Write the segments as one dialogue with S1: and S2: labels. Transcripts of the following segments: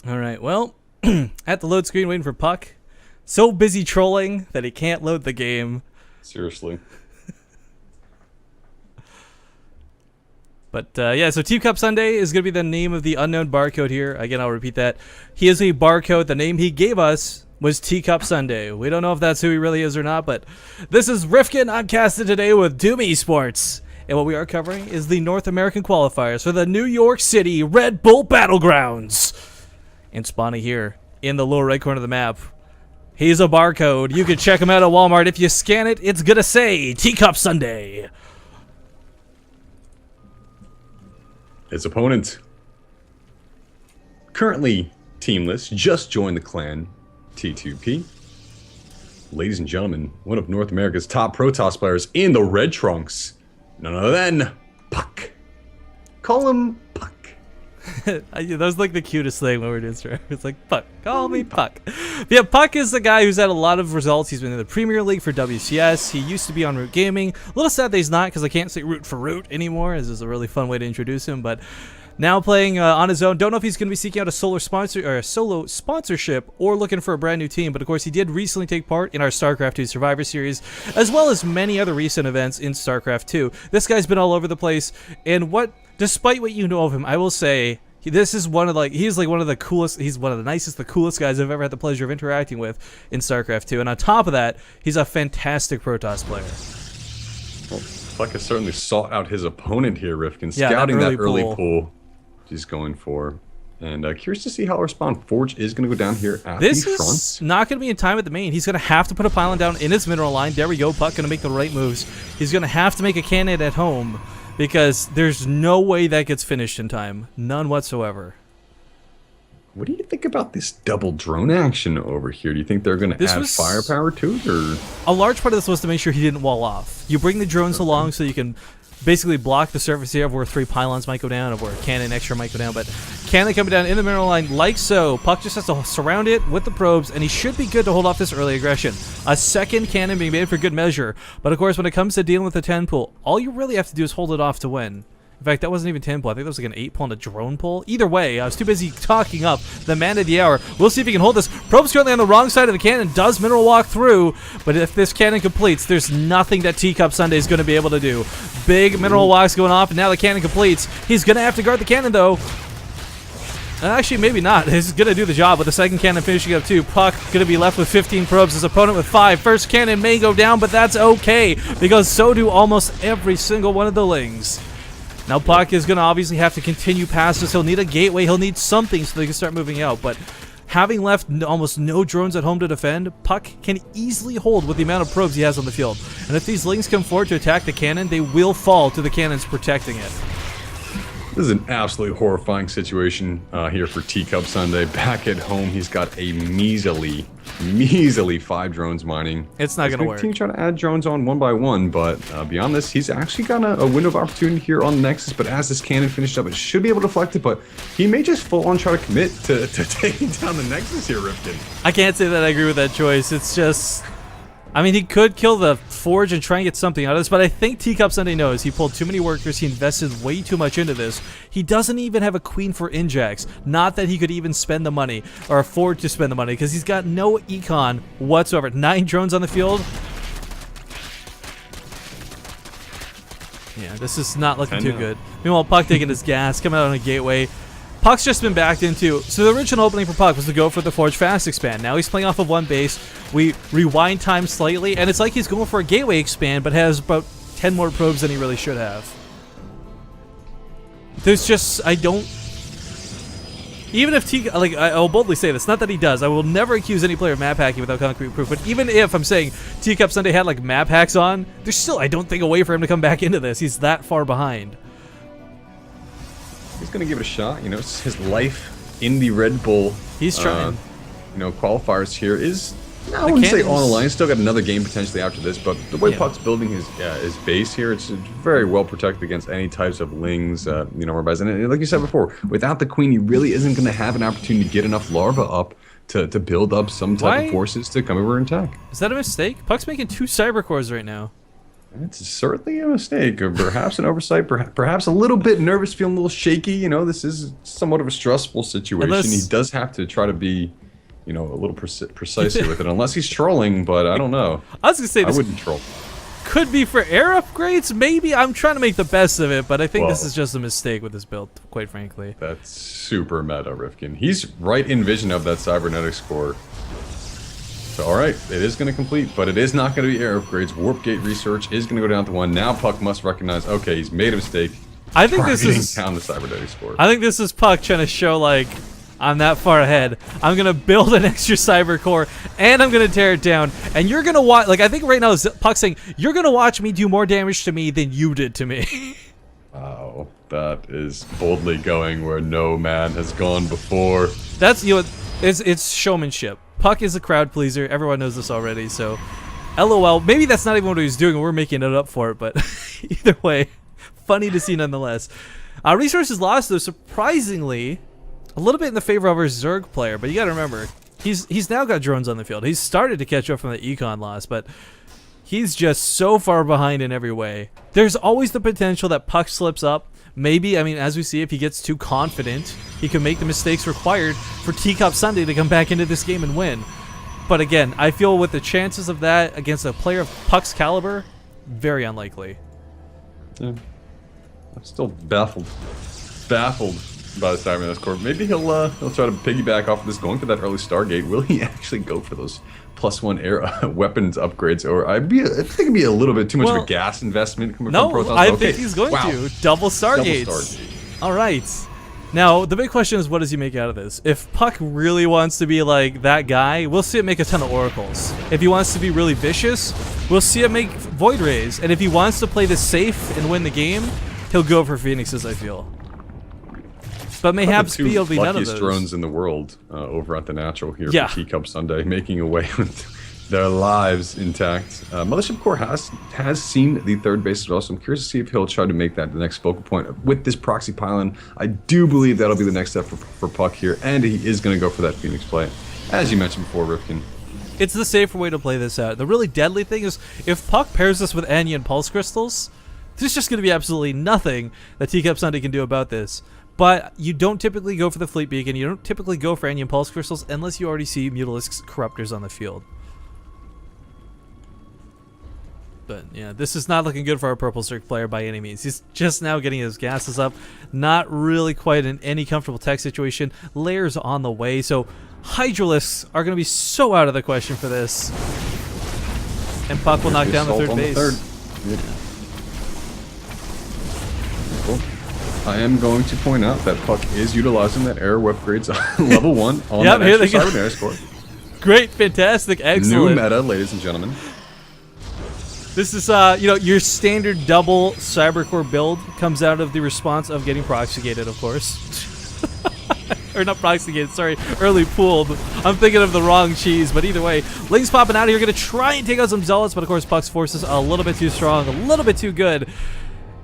S1: All right, well, at the load screen waiting for Puck. So busy trolling that he can't load the game.
S2: Seriously.
S1: But yeah, so TeaCupSunday is going to be the name of the unknown barcode here. Again, I'll repeat that. He is a barcode. The name he gave us was TeaCupSunday. We don't know if that's who he really is or not, but this is Rifkin. I'm casted today with Doom Esports. And what we are covering is the North American qualifiers for the New York City Red Bull Battlegrounds. And spawning here in the lower right corner of the map, he's a barcode. You can check him out at Walmart. If you scan it, it's going to say TeaCupSunday.
S2: His opponent, currently teamless, just joined the clan, T2P. Ladies and gentlemen, one of North America's top Protoss players in the red trunks. None other than Puck. Call him Puck.
S1: That was like the cutest thing when we were doing Strike. It's like, Puck, call me Puck. But yeah, Puck is the guy who's had a lot of results. He's been in the Premier League for WCS. He used to be on Root Gaming. A little sad that he's not, because I can't say Root for Root anymore. This is a really fun way to introduce him. But now playing on his own. Don't know if he's going to be seeking out a solo sponsorship or looking for a brand new team. But of course, he did recently take part in our StarCraft 2 Survivor Series, as well as many other recent events in StarCraft 2. This guy's been all over the place. And despite what you know of him, I will say this is he's like one of the coolest, he's one of the nicest, the coolest guys I've ever had the pleasure of interacting with in StarCraft 2. And on top of that, he's a fantastic Protoss player.
S2: Well, Puck has certainly sought out his opponent here, Rifkin,
S1: Yeah,
S2: scouting
S1: that
S2: early
S1: pool.
S2: pool he's going for. And curious to see how our spawn. Forge is going to go down here at
S1: This
S2: the
S1: is
S2: front.
S1: not going to be in time at the main. He's going to have to put a pylon down in his mineral line. There we go. Puck going to make the right moves. He's going to have to make a cannon at home, because there's no way that gets finished in time. None whatsoever.
S2: What do you think about this double drone action over here? Do you think they're going to add firepower to it, or?
S1: A large part of this was to make sure he didn't wall off. You bring the drones along so you can basically block the surface here of where 3 pylons might go down, or where a cannon extra might go down. But cannon coming down in the mineral line like so. Puck just has to surround it with the probes, and he should be good to hold off this early aggression. A second cannon being made for good measure. But of course, when it comes to dealing with the 10 pull, all you really have to do is hold it off to win. In fact, that wasn't even 10 pull. I think that was like an 8 pull and a drone pull. Either way, I was too busy talking up the man of the hour. We'll see if he can hold this. Probe's currently on the wrong side of the cannon. Does mineral walk through, but if this cannon completes, there's nothing that TeaCupSunday is going to be able to do. Big mineral walks going off, and now the cannon completes. He's going to have to guard the cannon, though. Actually, maybe not. He's going to do the job with the second cannon finishing up, too. Puck going to be left with 15 probes. His opponent with 5. First cannon may go down, but that's okay, because so do almost every single one of the Lings. Now Puck is going to obviously have to continue past this. He'll need a gateway. He'll need something so they can start moving out. But having left almost no drones at home to defend, Puck can easily hold with the amount of probes he has on the field. And if these Lings come forward to attack the cannon, they will fall to the cannons protecting it.
S2: This is an absolutely horrifying situation here for TeaCupSunday. Back at home, he's got a measly 5 drones mining.
S1: It's not going to work.
S2: Team trying to add drones on one by one, but beyond this, he's actually got a window of opportunity here on the Nexus. But as this cannon finished up, it should be able to deflect it, but he may just full on try to commit to taking down the Nexus here, Rifkin.
S1: I can't say that I agree with that choice. It's just, I mean, he could kill the Forge and try and get something out of this, but I think TeaCupSunday knows he pulled too many workers. He invested way too much into this. He doesn't even have a queen for Injax. Not that he could even spend the money or afford to spend the money, because he's got no econ whatsoever. 9 drones on the field. Yeah, this is not looking too good. Meanwhile, Puck taking his gas, coming out on a gateway. Puck's just been backed into. So the original opening for Puck was to go for the Forge Fast expand. Now he's playing off of one base. We rewind time slightly, and it's like he's going for a gateway expand, but has about 10 more probes than he really should have. There's just, I don't... Even if I'll boldly say this, not that he does. I will never accuse any player of map hacking without concrete proof, but even if I'm saying TeaCupSunday had like map hacks on, there's still, I don't think, a way for him to come back into this. He's that far behind.
S2: He's going to give it a shot. You know, it's his life in the Red Bull.
S1: He's trying.
S2: Qualifiers here is, I wouldn't say on the line. Still got another game potentially after this, but the way Puck's building his base here, it's very well protected against any types of Lings, whereby, and like you said before, without the Queen, he really isn't going to have an opportunity to get enough larva up to build up some type of forces to come over and attack.
S1: Is that a mistake? Puck's making 2 cyber cores right now.
S2: It's certainly a mistake, or perhaps an oversight, perhaps a little bit nervous, feeling a little shaky. You know, this is somewhat of a stressful situation. He does have to try to be, you know, a little precise here with it, unless he's trolling, but I don't know.
S1: I was going to say,
S2: I wouldn't troll.
S1: Could be for air upgrades, maybe. I'm trying to make the best of it, but I think this is just a mistake with this build, quite frankly.
S2: That's super meta, Rifkin. He's right in vision of that cybernetics core. So, alright, it is going to complete, but it is not going to be air upgrades. Warp gate research is going to go down to 1. Now Puck must recognize, okay, he's made a mistake.
S1: I think this is
S2: down the cybernetics core.
S1: I think this is Puck trying to show, like, I'm that far ahead. I'm going to build an extra cyber core, and I'm going to tear it down. And you're going to watch, like, I think right now is Puck saying, you're going to watch me do more damage to me than you did to me.
S2: Wow, that is boldly going where no man has gone before.
S1: That's, you know, it's showmanship. Puck is a crowd pleaser. Everyone knows this already, so LOL. Maybe that's not even what he was doing. We're making it up for it, but either way, funny to see nonetheless. Resources lost, though, surprisingly, a little bit in the favor of our Zerg player, but you got to remember, he's now got drones on the field. He's started to catch up from the econ loss, but he's just so far behind in every way. There's always the potential that Puck slips up. Maybe, I mean, as we see, if he gets too confident, he can make the mistakes required for TeaCupSunday to come back into this game and win. But again, I feel with the chances of that against a player of Puck's caliber, very unlikely.
S2: Yeah. I'm still baffled by the cybernetics core. Maybe he'll try to piggyback off of this, going for that early Stargate. Will he actually go for those +1 air weapons upgrades, or I think it'd be a little bit too much of a gas investment coming from Protoss.
S1: I think he's going to double Stargates. All right. Now the big question is, what does he make out of this? If Puck really wants to be like that guy, we'll see him make a ton of oracles. If he wants to be really vicious, we'll see him make Void Rays. And if he wants to play this safe and win the game, he'll go for Phoenixes, I feel. But mayhaps he'll be none of those.
S2: Drones in the world over at the Natural here for TeaCupSunday, making away with their lives intact. Mothership Core has seen the third base as well, so I'm curious to see if he'll try to make that the next focal point with this proxy pylon. I do believe that'll be the next step for Puck here, and he is going to go for that Phoenix play, as you mentioned before, Rifkin.
S1: It's the safer way to play this out. The really deadly thing is, if Puck pairs this with Anion Pulse Crystals, there's just going to be absolutely nothing that TeaCupSunday can do about this. But you don't typically go for the Fleet Beacon, you don't typically go for Anion Pulse Crystals unless you already see Mutalisk's Corruptors on the field. But yeah, this is not looking good for our Purple Zerg player by any means. He's just now getting his gases up, not really quite in any comfortable tech situation. Layers on the way, so Hydralisks are going to be so out of the question for this. And Puck will knock down the third base.
S2: Cool. I am going to point out that Puck is utilizing that air upgrades on level 1 on that extra cybernetics core.
S1: Great, fantastic, excellent.
S2: New meta, ladies and gentlemen.
S1: This is, you know, your standard double cybercore build comes out of the response of getting proxygated, of course. Or not proxygated, sorry, early pooled. I'm thinking of the wrong cheese, but either way, Ling's popping out here, gonna try and take out some Zealots, but of course Puck's forces a little bit too strong, a little bit too good.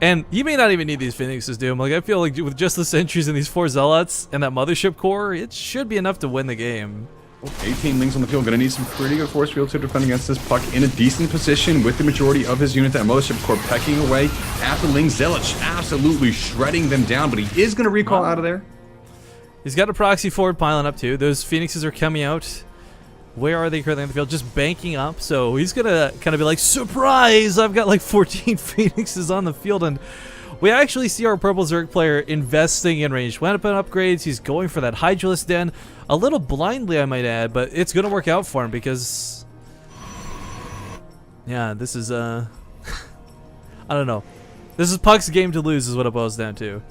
S1: And you may not even need these Phoenixes, Doom. Like, I feel like with just the sentries and these 4 Zealots and that Mothership Core, it should be enough to win the game.
S2: 18 Lings on the field, gonna need some pretty good force field to defend against this Puck in a decent position with the majority of his unit. That Mothership Core pecking away at the Ling Zealots, absolutely shredding them down, but he is gonna recall out of there.
S1: He's got a proxy forward pylon up too. Those Phoenixes are coming out. Where are they currently on the field? Just banking up. So he's gonna kind of be like, surprise! I've got like 14 Phoenixes on the field, and we actually see our Purple Zerg player investing in ranged weapon upgrades. He's going for that Hydralisk Den. A little blindly, I might add, but it's going to work out for him because... yeah, this is, I don't know. This is Puck's game to lose is what it boils down to.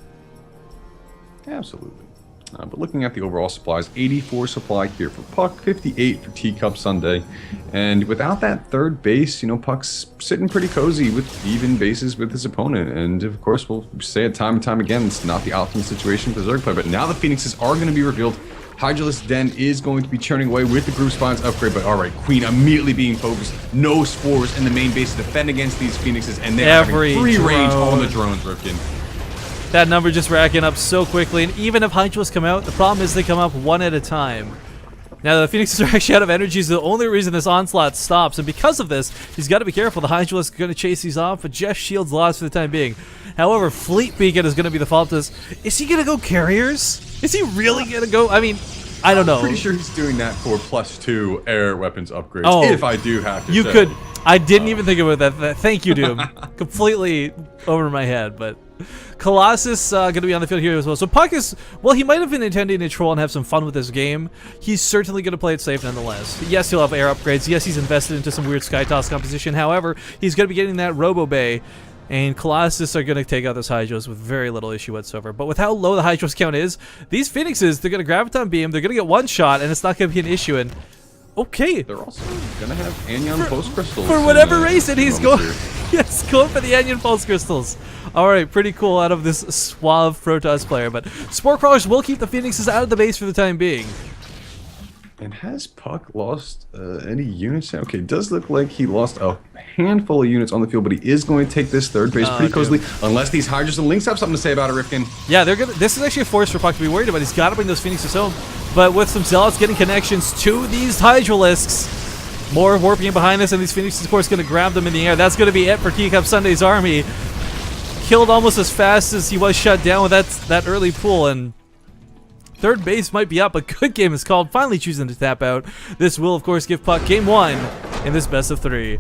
S2: Absolutely. But looking at the overall supplies, 84 supply here for Puck, 58 for TeaCupSunday. And without that third base, you know, Puck's sitting pretty cozy with even bases with his opponent. And of course, we'll say it time and time again, it's not the optimal situation for Zerg play. But now the Phoenixes are going to be revealed. Hydralisk Den is going to be churning away with the group spawns upgrade. But alright, Queen immediately being focused. No spores in the main base to defend against these Phoenixes. And they're having free range on the drones, Rifkin.
S1: That number just racking up so quickly, and even if Hydralisks come out, the problem is they come up one at a time. Now the Phoenixes are actually out of energy, is the only reason this onslaught stops, and because of this, he's got to be careful. The Hydralisk is going to chase these off, but Jeff's shield's lost for the time being. However, Fleet Beacon is going to be the fault of this. Is he going to go carriers? Is he really going to go? I mean, I don't know.
S2: I'm pretty sure he's doing that for +2 air weapons upgrades, if I do have to
S1: You
S2: say.
S1: could. I didn't even think about that. Thank you, Doom. Completely over my head, but Colossus going to be on the field here as well. So Puck is, well, he might have been intending to troll and have some fun with this game. He's certainly going to play it safe nonetheless. Yes, he'll have air upgrades. Yes, he's invested into some weird Sky Toss composition. However, he's going to be getting that Robo Bay, and Colossus are going to take out this Hydros with very little issue whatsoever. But with how low the Hydros count is, these Phoenixes, they're going to Graviton Beam, they're going to get one shot, and it's not going to be an issue. And okay.
S2: They're also gonna have Anion Pulse Crystals.
S1: For whatever reason, he's going. Yes, going for the Anion Pulse Crystals. All right, pretty cool out of this suave Protoss player. But Spore Crawlers will keep the Phoenixes out of the base for the time being.
S2: And has Puck lost any units? Okay, it does look like he lost a handful of units on the field, but he is going to take this third base pretty cozily. Unless these Hydras and Lynx have something to say about it, Rifkin.
S1: Yeah, they're gonna. This is actually a force for Puck to be worried about. He's got to bring those Phoenixes home. But with some Zealots getting connections to these Hydralisks, more warping behind us, and these Phoenixes, of course, going to grab them in the air. That's going to be it for TeaCupSunday's army. Killed almost as fast as he was shut down with that early pull, and third base might be up. A good game is called, finally choosing to tap out. This will, of course, give Puck game 1 in this best of 3.